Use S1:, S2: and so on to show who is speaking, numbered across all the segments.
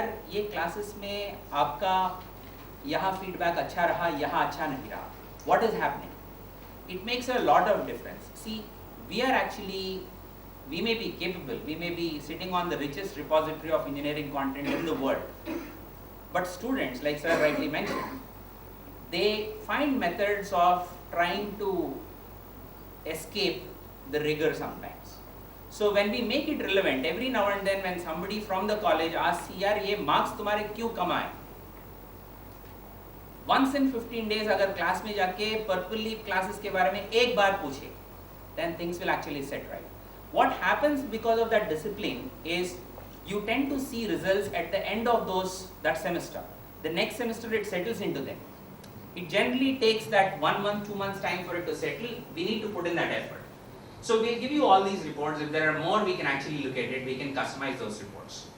S1: ये क्लासेस में आपका यहाँ फीडबैक अच्छा रहा, यहाँ अच्छा नहीं रहा. What is happening? It makes a lot of difference. See, we may be capable, we may be sitting on the richest repository of engineering content in the world. But students, like sir rightly mentioned, they find methods of trying to escape the rigor sometimes. So when we make it relevant, every now and then when somebody from the college asks, यार ये marks तुम्हारे क्यों कम आए? Once in 15 days अगर class में जाके PurpleLeap classes के बारे में एक बार पूछे, then things will actually set right. What happens because of that discipline is you tend to see results at the end of that semester. The next semester it settles into them. It generally takes that 1 month, 2 months time for it to settle. We need to put in that effort. So we'll give you all these reports. If there are more, we can actually look at it. We can customize those reports.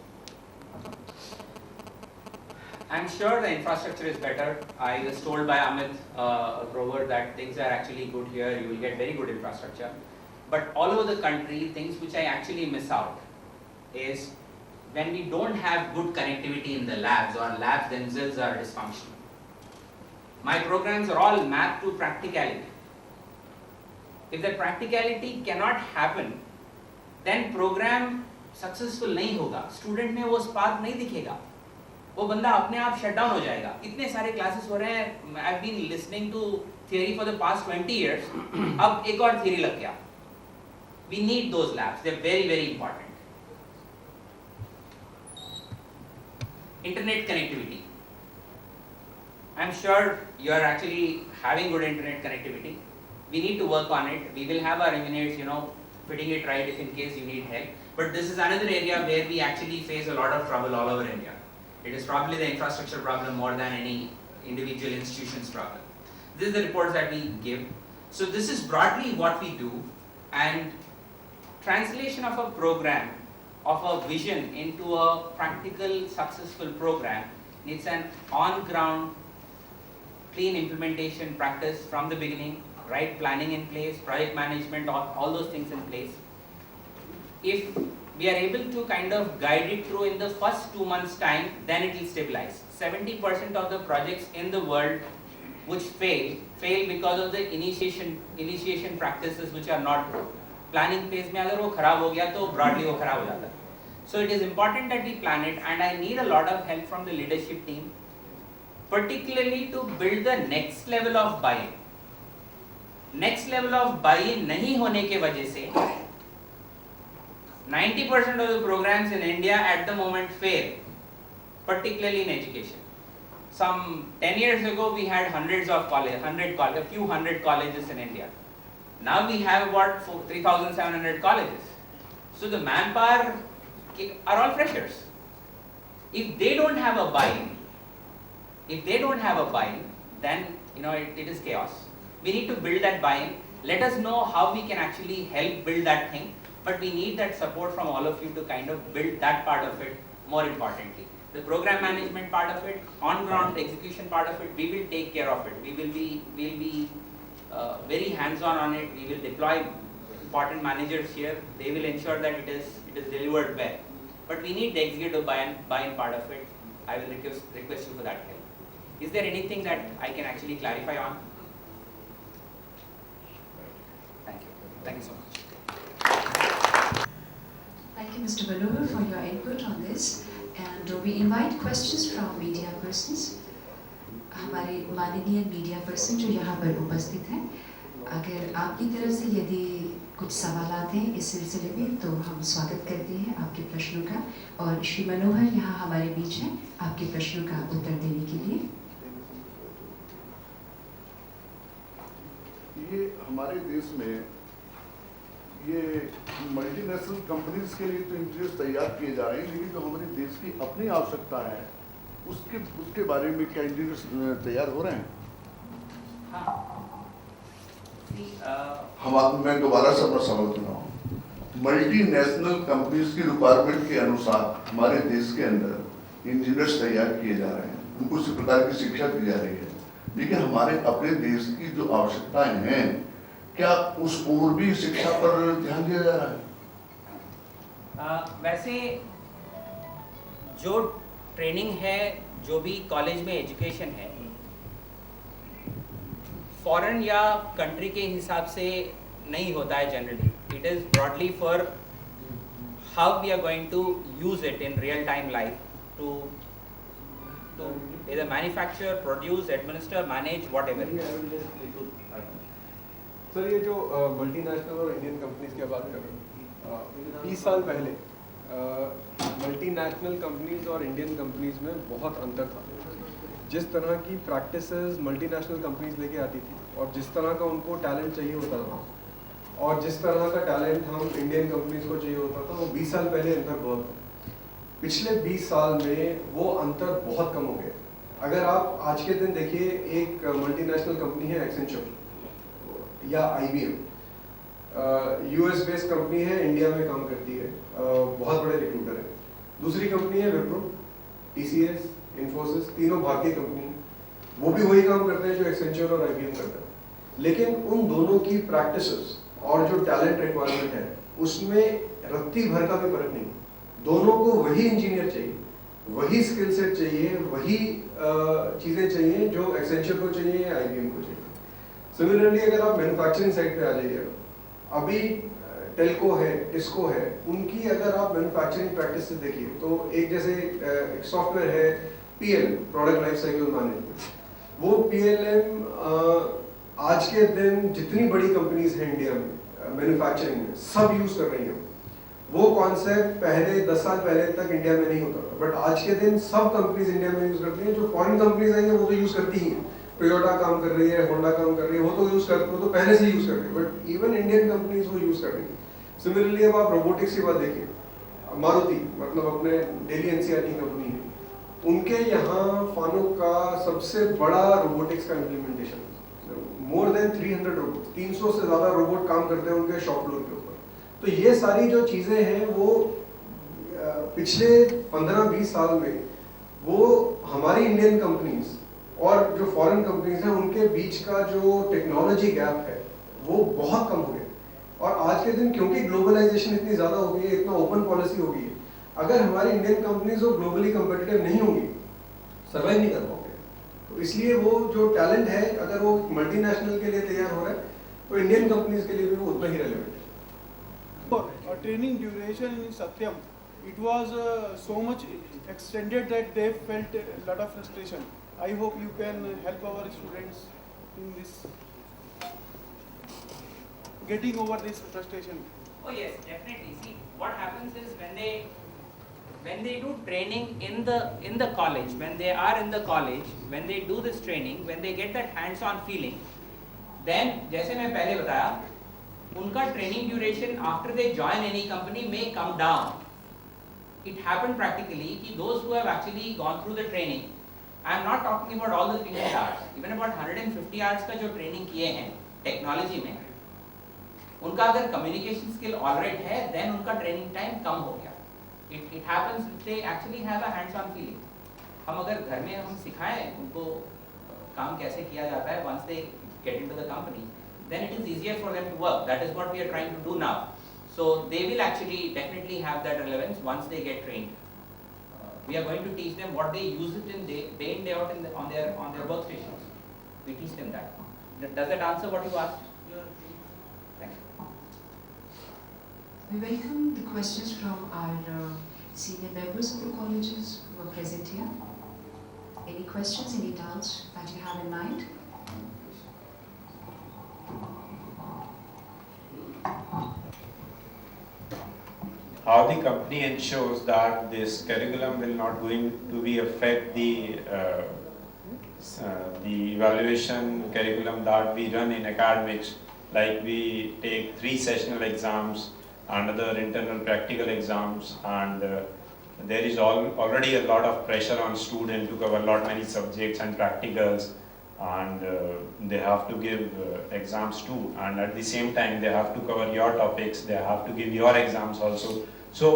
S1: I'm sure the infrastructure is better. I was told by Amit Grover that things are actually good here. You will get very good infrastructure. But all over the country, things which I actually miss out is when we don't have good connectivity in the labs, or labs themselves are dysfunctional. My programs are all mapped to practicality. If that practicality cannot happen, then program successful नहीं होगा. Student में वो spark नहीं दिखेगा. वो बंदा अपने आप shut down हो जाएगा. इतने सारे classes हो रहे हैं. I've been listening to theory for the past 20 years. अब एक और theory लग गया. We need those labs. They're very, very important. Internet connectivity. I'm sure you are actually having good internet connectivity. We need to work on it. We will have our engineers, fitting it right if in case you need help. But this is another area where we actually face a lot of trouble all over India. It is probably the infrastructure problem more than any individual institution's problem. This is the reports that we give. So this is broadly what we do, and translation of a program, of a vision into a practical, successful program needs an on-ground, clean implementation practice from the beginning, right planning in place, project management, all those things in place. If we are able to kind of guide it through in the first 2 months' time, then it will stabilize. 70% of the projects in the world which fail because of the initiation practices which are not good. Planning phase में अगर वो खराब हो गया तो broadly वो खराब हो जाता है. So it is important that we plan it, and I need a lot of help from the leadership team, particularly to build the next level of buy-in. Next level of buy-in नहीं होने के वजह से 90% of the programs in India at the moment fail, particularly in education. Some 10 years ago we had a few hundred colleges in India. Now we have about 3,700 colleges. So the manpower are all freshers. If they don't have a buy-in, then it is chaos. We need to build that buy-in. Let us know how we can actually help build that thing, but we need that support from all of you to kind of build that part of it. More importantly, the program management part of it, on-ground execution part of it, we will take care of it. We will be very hands-on on it. We will deploy important managers here. They will ensure that it is delivered well. But we need the executive buy-in part of it. I will request you for that help. Is there anything that I can actually clarify on? Thank you. Thank you so much.
S2: Thank you, Mr. Manohar, for your input on this. And we invite questions from media persons. हमारे माननीय media person जो यहाँ पर उपस्थित हैं, अगर आपकी तरफ से यदि कुछ सवालात हैं इस सिलसिले में तो हम स्वागत करते हैं आपके प्रश्नों का, और श्री मनोहर यहाँ हमारे बीच हैं आपके प्रश्नों का उत्तर देने के लिए.
S3: ये हमारे देश में ये मल्टीनेशनल कंपनीज के लिए तो इंजीनियर्स तैयार किए जा रहे हैं, लेकिन जो हमारे देश की अपनी आवश्यकता है उसके बारे में क्या इंजीनियर्स तैयार हो रहे हैं? मैं दोबारा से अपना सवाल कर रहा हूँ. मल्टीनेशनल कंपनीज की रिक्वायरमेंट के अनुसार हमारे देश के अंदर इंजीनियर्स तैयार किए जा रहे हैं, उनको उसी प्रकार की शिक्षा दी जा रही है, लेकिन हमारे अपने देश की जो आवश्यकताएं हैं क्या उस ओर भी शिक्षा पर ध्यान दिया जा रहा है?
S1: वैसे जो ट्रेनिंग है, जो भी कॉलेज में एजुकेशन है, फॉरेन या कंट्री के हिसाब से नहीं होता है generally. It is broadly for how we are going to use it in real time life to either manufacture, produce, administer, manage, whatever.
S4: Sir ये जो मल्टीनेशनल और इंडियन कंपनीज की बात कर रहे हैं, 20 साल पहले मल्टीनेशनल कंपनीज और इंडियन कंपनीज में बहुत अंतर था. जिस तरह की प्रैक्टिसेस मल्टीनेशनल कंपनीज लेके आती थी और जिस तरह का उनको टैलेंट चाहिए होता था और जिस तरह का टैलेंट हम इंडियन कंपनीज को चाहिए होता था, वो 20 साल पहले अंतर बहुत था. पिछले 20 साल में वो अंतर बहुत कम हो गया. अगर आप आज के दिन देखिए, एक मल्टीनेशनल कंपनी है एक्सेंचर या IBM, US बेस्ड कंपनी है, इंडिया में काम करती है, बहुत बड़े रिक्रूटर है. दूसरी कंपनी है विप्रो, TCS, इन्फोसिस, तीनों भारतीय कंपनी, वो भी वही काम करते हैं जो एक्सेंचर और IBM करता है. लेकिन उन दोनों की प्रैक्टिसेस और जो टैलेंट रिक्वायरमेंट है उसमें रत्ती भर का भी फर्क नहीं. दोनों को वही इंजीनियर चाहिए, वही स्किल सेट चाहिए, वही चीज़ें चाहिए जो एक्सेंचर को चाहिए या IBM को चाहिए. सिमिलरली अगर आप मैन्युफैक्चरिंग साइड पे आ जाइएगा, अभी टेल्को है, टिस्को है, उनकी अगर आप मैन्युफैक्चरिंग प्रैक्टिस से देखिए तो एक जैसे एक सॉफ्टवेयर है PLM, product life cycle management. वो PLM आज के दिन जितनी बड़ी कंपनीज हैं इंडिया में मैन्युफैक्चरिंग में, सब यूज कर रही हैं. वो कॉन्सेप्ट पहले 10 साल पहले तक इंडिया में नहीं होता था, बट आज के दिन सब कंपनीज इंडिया में यूज करती हैं. जो फॉरेन कंपनीज आई हैं वो तो यूज करती ही हैं. टोयोटा काम कर रही है, होंडा काम कर रही है, वो तो पहले से यूज कर रही है, बट इवन इंडियन कंपनीज वो यूज कर रही है. सिमिलरली अब आप रोबोटिक्स की बात देखिए, मारुति मतलब अपने दिल्ली NCR की कंपनी है, उनके यहाँ फानुक का सबसे बड़ा रोबोटिक्स का इम्प्लीमेंटेशन, मोर देन 300 रोबोट, 300 से ज्यादा रोबोट काम करते हैं उनके शॉप फ्लोर के ऊपर. तो ये सारी जो चीजें हैं वो पिछले 15-20 साल में वो हमारी इंडियन कंपनीज और जो फॉरेन कंपनीज हैं उनके बीच का जो टेक्नोलॉजी गैप है वो बहुत कम हो गया. और आज के दिन क्योंकि ग्लोबलाइजेशन इतनी ज्यादा हो गई है, इतना ओपन पॉलिसी हो गई है, अगर हमारी इंडियन कंपनीज वो ग्लोबली कम्पिटिटिव नहीं होंगी, सर्वाइव नहीं कर पाओगे. तो इसलिए वो जो टैलेंट है, अगर वो मल्टीनेशनल के लिए तैयार हो रहा है तो इंडियन कंपनीज के लिए भी वो उतना ही रेलेवेंट है.
S5: Training duration in Satyam, it was so much extended that they felt a lot of frustration. I hope you can help our students in this, getting over this frustration.
S1: Oh yes, definitely. See, what happens is when they do training in the college, when they are in the college, when they do this training, when they get that hands-on feeling, then जैसे मैं पहले बताया, उनका training duration after they join any company में come down. It happen practically कि दोस्त who have actually gone through the training, I am not talking about all the 300 hours, even about 150 hours का जो ट्रेनिंग किए हैं technology में, उनका अगर कम्युनिकेशन स्किल ऑलराइट है, देन उनका ट्रेनिंग टाइम कम हो गया. It happens they actually have a hands on feeling. हम अगर घर में हम सिखाएं उनको काम कैसे किया जाता है, once they get into the company, then it is easier for them to work. That is what we are trying to do now. So they will actually definitely have that relevance once they get trained. We are going to teach them what they use it in day in day out on their workstations. We teach them that. Does that answer what you asked? Thank you.
S2: We welcome the questions from our senior members of the colleges who are present here. Any questions, any doubts that you have in mind?
S6: How the company ensures that this curriculum will not going to be affect the evaluation curriculum that we run in academics, like we take 3 sessional exams and other internal practical exams, and there is already a lot of pressure on students to cover many subjects and practicals, and they have to give exams too, and at the same time they have to cover your topics, they have to give your exams also. So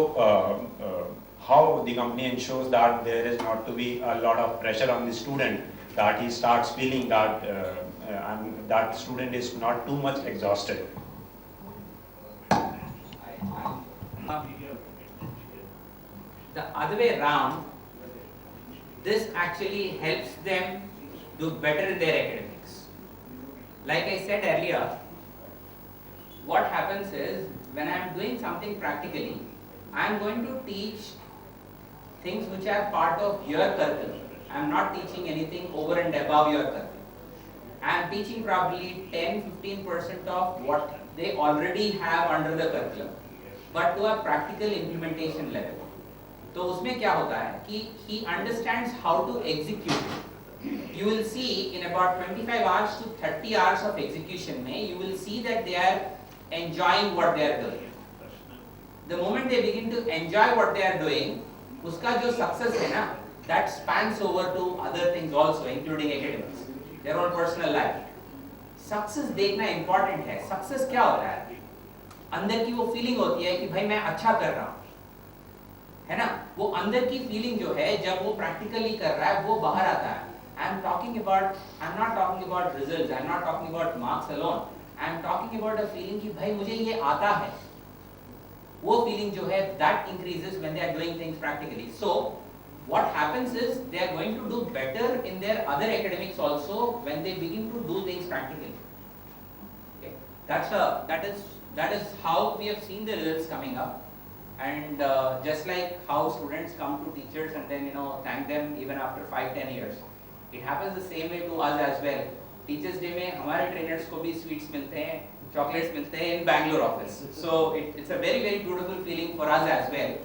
S6: how the company ensures that there is not to be a lot of pressure on the student, that he starts feeling that and that student is not too much exhausted?
S1: The other way around, this actually helps them do better in their academics. Like I said earlier, what happens is when I am doing something practically, I am going to teach things which are part of your curriculum. I am not teaching anything over and above your curriculum. I am teaching probably 10-15% of what they already have under the curriculum, but to a practical implementation level. तो उसमें क्या होता है कि he understands how to execute. You will see in about 25 hours to 30 hours of execution में, you will see that they are enjoying what they are doing. The moment they begin to enjoy what they are doing, उसका जो success है ना, that spans over to other things also, including academics, their own personal life. Success देखना important है. Success क्या हो रहा है? अंदर की वो feeling होती है कि भाई मैं अच्छा कर रहा हूँ, है ना? वो अंदर की feeling जो है जब वो practically कर रहा है वो बाहर आता है. I'm not talking about results. I'm not talking about marks alone. I'm talking about a feeling कि भाई मुझे ये आता है. वो feeling जो है that increases when they are doing things practically. So what happens is they are going to do better in their other academics also when they begin to do things practically. Okay. That is how we have seen the results coming up. And just like how students come to teachers and then thank them even after 5-10 years, it happens the same way to us as well. Teachers Day में हमारे trainers को भी sweets मिलते हैं, chocolates मिलते हैं in Bangalore office. So it's a very very beautiful feeling for us as well.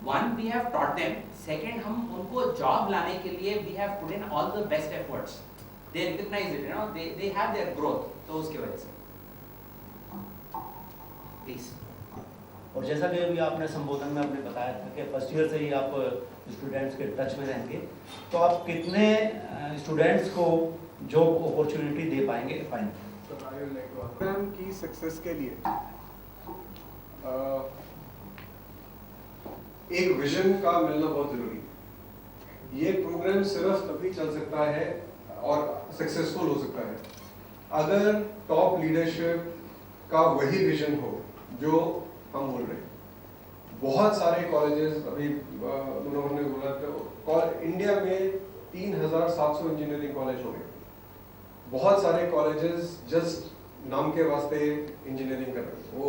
S1: One, we have taught them. Second, हम उनको job लाने के लिए we have put in all the best efforts. They recognize it, they have their growth. तो उसकी वजह से. Please.
S7: और जैसा कि अभी आपने संबोधन में आपने बताया था कि फर्स्ट ईयर से ही आप स्टूडेंट्स के टच में रहेंगे, तो आप कितने स्टूडेंट्स को जॉब अपॉर्चुनिटी दे पाएंगे
S4: प्रोग्राम की सक्सेस के लिए एक विजन का मिलना बहुत जरूरी है. ये प्रोग्राम सिर्फ तभी चल सकता है और सक्सेसफुल हो सकता है अगर टॉप लीडरशिप का वही विजन हो जो हम बोल रहे हैं. बहुत सारे कॉलेजेस अभी उन्होंने बोला तो इंडिया में 3,700 इंजीनियरिंग कॉलेज हो गए. बहुत सारे कॉलेजेस जस्ट नाम के वास्ते इंजीनियरिंग कर रहे हैं. वो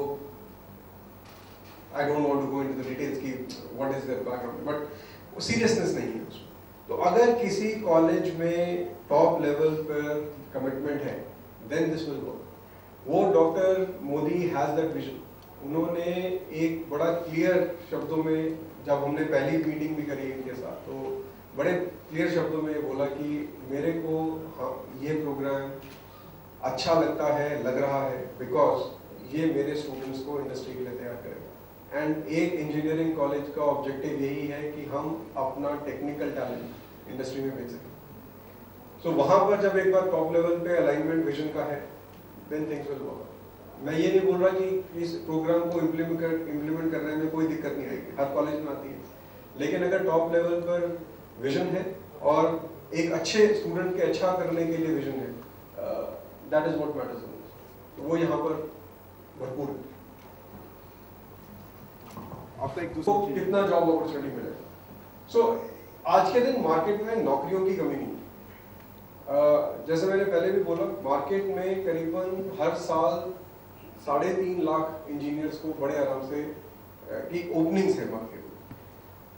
S4: I don't want to go into the details की what is their background, but seriousness नहीं है उसमें. तो अगर किसी कॉलेज में टॉप लेवल पर कमिटमेंट है देन दिस विल वर्क. वो doctor Modi has that vision. उन्होंने एक बड़ा क्लियर शब्दों में, जब हमने पहली मीटिंग भी करी इनके साथ, तो बड़े क्लियर शब्दों में बोला कि मेरे को ये प्रोग्राम अच्छा लगता है, लग रहा है, बिकॉज ये मेरे स्टूडेंट्स को इंडस्ट्री के लिए तैयार करेगा. एंड एक इंजीनियरिंग कॉलेज का ऑब्जेक्टिव यही है कि हम अपना टेक्निकल टैलेंट इंडस्ट्री में भेज सकें. सो वहाँ पर जब एक बार टॉप लेवल पे अलाइनमेंट विजन का है, देन थिंग्स विल वर्क. मैं ये नहीं बोल रहा कि इस प्रोग्राम को इम्प्लीमेंट करने में कोई दिक्कत नहीं आएगी, हर कॉलेज में आती है. लेकिन अगर टॉप लेवल पर विजन है और एक अच्छे स्टूडेंट के अच्छा करने के लिए विजन है, दैट इज व्हाट मैटर्स. तो वो यहाँ पर भरपूर है. आपका एक दूसरा कितना जॉब अपॉर्चुनिटी मिलेगा. सो आज के दिन मार्केट में नौकरियों की कमी नहीं है. जैसे मैंने पहले भी बोला, मार्केट में करीबन हर साल 3.5 लाख इंजीनियर्स को बड़े आराम से की ओपनिंग्स है मार्केट में.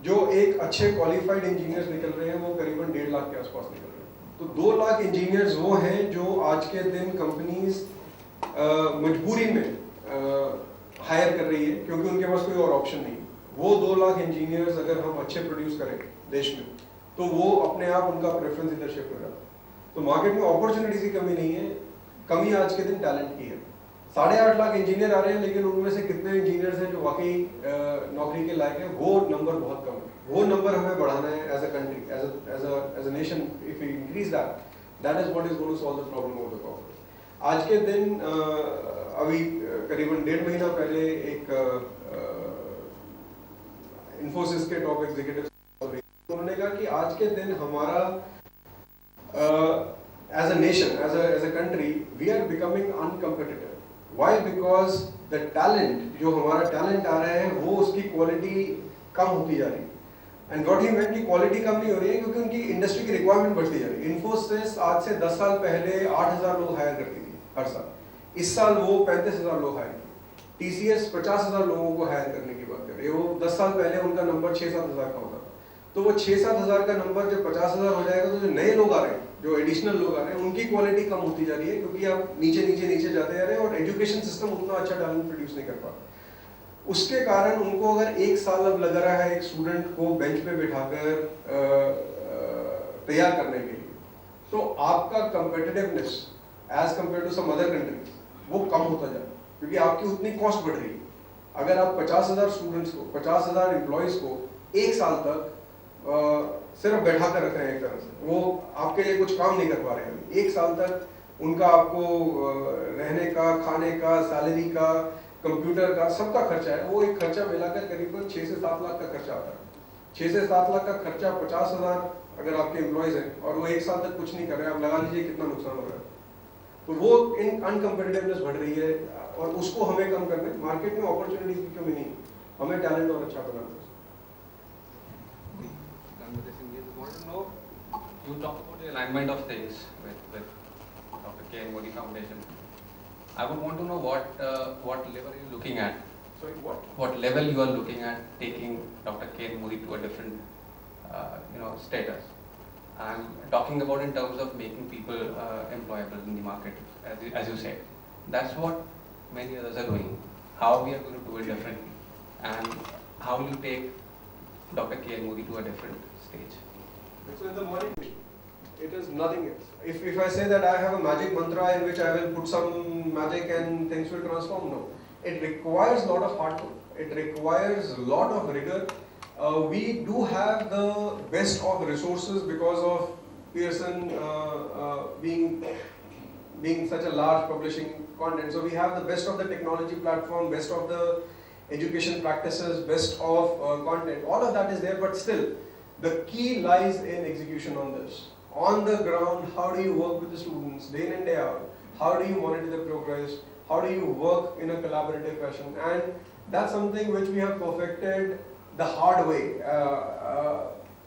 S4: जो एक अच्छे क्वालिफाइड इंजीनियर्स निकल रहे हैं वो करीबन 1.5 लाख के आसपास निकल रहे हैं. तो 2 लाख इंजीनियर्स वो हैं जो आज के दिन कंपनीज मजबूरी में हायर कर रही है क्योंकि उनके पास कोई और ऑप्शन नहीं. वो 2 लाख इंजीनियर्स अगर हम अच्छे प्रोड्यूस करें देश में, तो वो अपने आप उनका प्रेफरेंस इधर शिफ्ट हो जाता है. तो मार्केट में अपॉर्चुनिटीज की कमी नहीं है, कमी आज के दिन टैलेंट की है. 8.5 लाख इंजीनियर आ रहे हैं, लेकिन उनमें से कितने इंजीनियर्स हैं जो वाकई नौकरी के लायक है, वो नंबर बहुत कम है. वो नंबर हमें बढ़ाना है as a country, as a nation. If we increase that is what is going to solve the problem of the corporate. आज के दिन अभी करीबन 1.5 महीना पहले एक इन्फोसिस के टॉप एग्जीक्यूटिव उन्होंने कहा कि आज के दिन हमारा as a nation, as a country, we are becoming uncompetitive. Why? Because the talent, जो हमारा talent आ रहा है, वो उसकी quality कम होती जा रही है. एंड व्हाट ही मेंट कि क्वालिटी कम नहीं हो रही है क्योंकि उनकी इंडस्ट्री की रिक्वायरमेंट बढ़ती जा रही है। इन्फोसिस आज से 10 साल पहले 8,000 लोग हायर करती थी हर साल, इस साल वो 35,000 लोग हायर की। टीसीएस 50,000 लोगों को हायर करने की बात कर रही है, वो 10 साल पहले उनका नंबर 6-7 हज़ार का होता था। तो वो 6-7 हज़ार का नंबर जब 50,000 हो जाएगा तो जो नए लोग आ रहे हैं, जो एडिशनल लोग आ रहे हैं, उनकी क्वालिटी कम होती जा रही है क्योंकि आप नीचे जाते जा रहे हैं और एजुकेशन सिस्टम उतना अच्छा टैलेंट प्रोड्यूस नहीं कर पा रहा। उसके कारण उनको अगर 1 साल अब लग रहा है एक स्टूडेंट को बेंच पे बिठाकर तैयार करने के लिए, तो आपका competitiveness as compare to some other countries वो कम होता जा रहा है क्योंकि आपकी उतनी कॉस्ट बढ़ रही है। अगर आप 50,000 स्टूडेंट्स को, 50,000 एम्प्लॉयज को 1 साल तक सिर्फ बैठा कर रख रहे हैं एक तरह से, वो आपके लिए कुछ काम नहीं कर पा रहे हैं। 1 साल तक उनका आपको रहने का, खाने का, सैलरी का, कंप्यूटर का, सबका खर्चा है, वो एक खर्चा मिलाकर करीबन 6 से 7 लाख का खर्चा आता है। 6 से 7 लाख का खर्चा 50,000 अगर आपके एम्प्लॉयज हैं और वो 1 साल तक कुछ नहीं कर रहे हैं, आप लगा लीजिए कितना नुकसान हो रहा है। तो वो इन अनकम्पिटिटिवनेस बढ़ रही है और उसको हमें कम करना है। मार्केट में अपॉर्चुनिटीज की कमी नहीं, हमें टैलेंट और अच्छा बनाना है।
S8: You talk about the alignment of things with Dr. Kedar Modi Foundation. I would want to know what level are you looking at?
S4: Sorry, what?
S8: What level you are looking at taking Dr. Kedar Modi to a different, status? I'm talking about in terms of making people employable in the market, as you said. That's what many others are doing. How we are going to do it differently, and how will you take Dr. Kedar Modi to a different stage?
S4: So in the morning, it is nothing else. If I say that I have a magic mantra in which I will put some magic and things will transform, no. It requires a lot of hard work. It requires a lot of rigor. We do have the best of resources because of Pearson being such a large publishing content. So we have the best of the technology platform, best of the education practices, best of content. All of that is there, but still, the key lies in execution on this. On the ground, how do you work with the students day in and day out? How do you monitor their progress? How do you work in a collaborative fashion? And that's something which we have perfected the hard way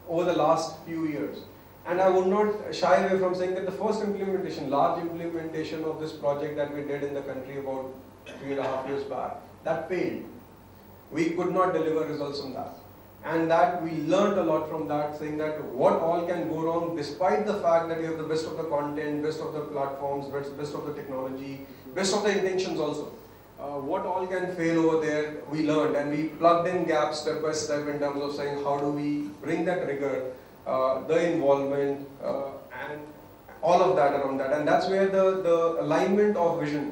S4: over the last few years. And I would not shy away from saying that the first implementation, large implementation of this project that we did in the country about 3.5 years back, that failed. We could not deliver results on that. And that we learned a lot from that, saying that what all can go wrong despite the fact that you have the best of the content, best of the platforms, best of the technology, best of the intentions also. What all can fail over there, we learned, and we plugged in gaps step by step in terms of saying how do we bring that rigor, the involvement, and all of that around that. And that's where the alignment of vision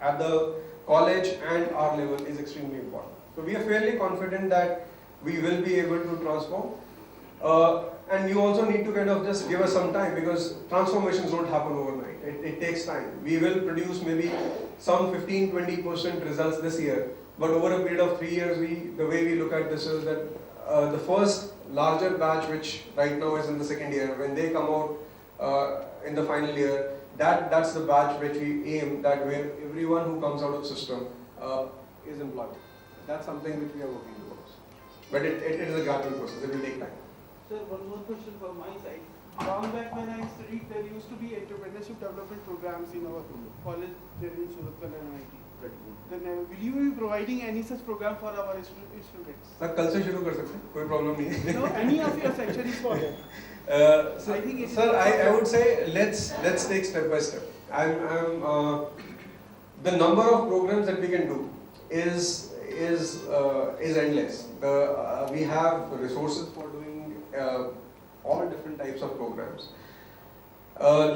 S4: at the college and our level is extremely important. So we are fairly confident that we will be able to transform. And you also need to kind of just give us some time because transformations don't happen overnight. It takes time. We will produce maybe some 15-20% results this year, but over a period of 3 years, the way we look at this is that the first larger batch, which right now is in the second year, when they come out in the final year, that's the batch which we aim that where everyone who comes out of the system is employed. That's something which we are working towards. But it is a gradual process, it will take time.
S5: Sir, one more question from my side. Long back when I studied, there used to be entrepreneurship development programs in our college there in Surat and MIT. Then will you be providing any such program for our students?
S4: Sir, कल से शुरू कर सकते हैं, कोई problem नहीं है.
S5: No, any of your section is for that.
S4: I think sir, I would say let's take step by step. The number of programs that we can do is endless. We have resources for doing all different types of programs.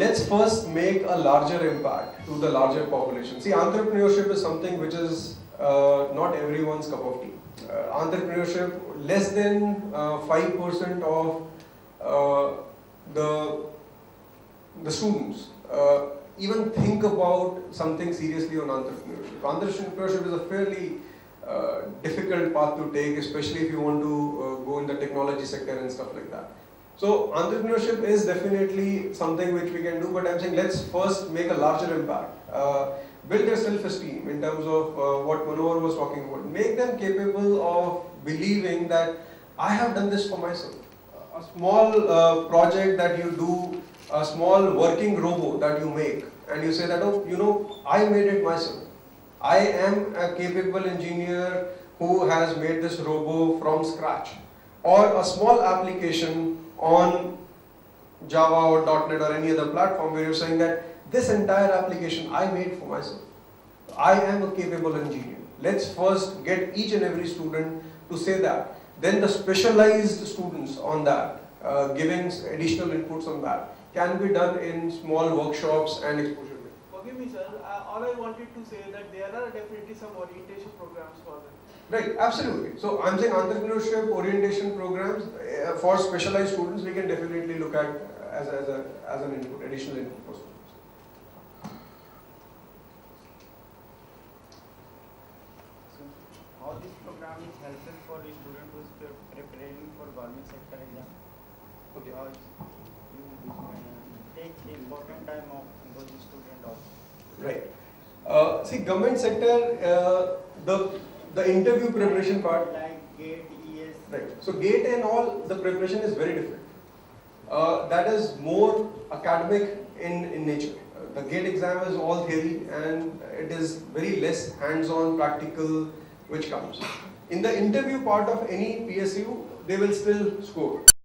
S4: Let's first make a larger impact to the larger population. See, entrepreneurship is something which is not everyone's cup of tea. Entrepreneurship, less than 5% of the students even think about something seriously on entrepreneurship. Entrepreneurship is a fairly difficult path to take, especially if you want to go in the technology sector and stuff like that. So entrepreneurship is definitely something which we can do, but I'm saying let's first make a larger impact. Build their self-esteem in terms of what Manohar was talking about. Make them capable of believing that I have done this for myself. A small project that you do, a small working robo that you make, and you say that, oh, you know, I made it myself. I am a capable engineer who has made this robo from scratch. Or a small application on Java or .NET or any other platform where you're saying that this entire application I made for myself. I am a capable engineer. Let's first get each and every student to say that. Then the specialized students on that, giving additional inputs on that, can be done in small workshops and exposure.
S5: Forgive me, sir. All I wanted to say that there are definitely some orientation programs for them.
S4: Right, absolutely. So I'm saying entrepreneurship orientation programs for specialized students we can definitely look at as an input, additional input for students.
S9: So how this program is helpful for the student who is preparing for government sector exam?
S4: Okay.
S9: Because you take important time of those student also.
S4: Right. See, government sector, the interview preparation part.
S9: Like GATE, ES.
S4: Right. So GATE and all, the preparation is very different. That is more academic in nature. The GATE exam is all theory and it is very less hands-on practical which comes. In the interview part of any PSU, they will still score.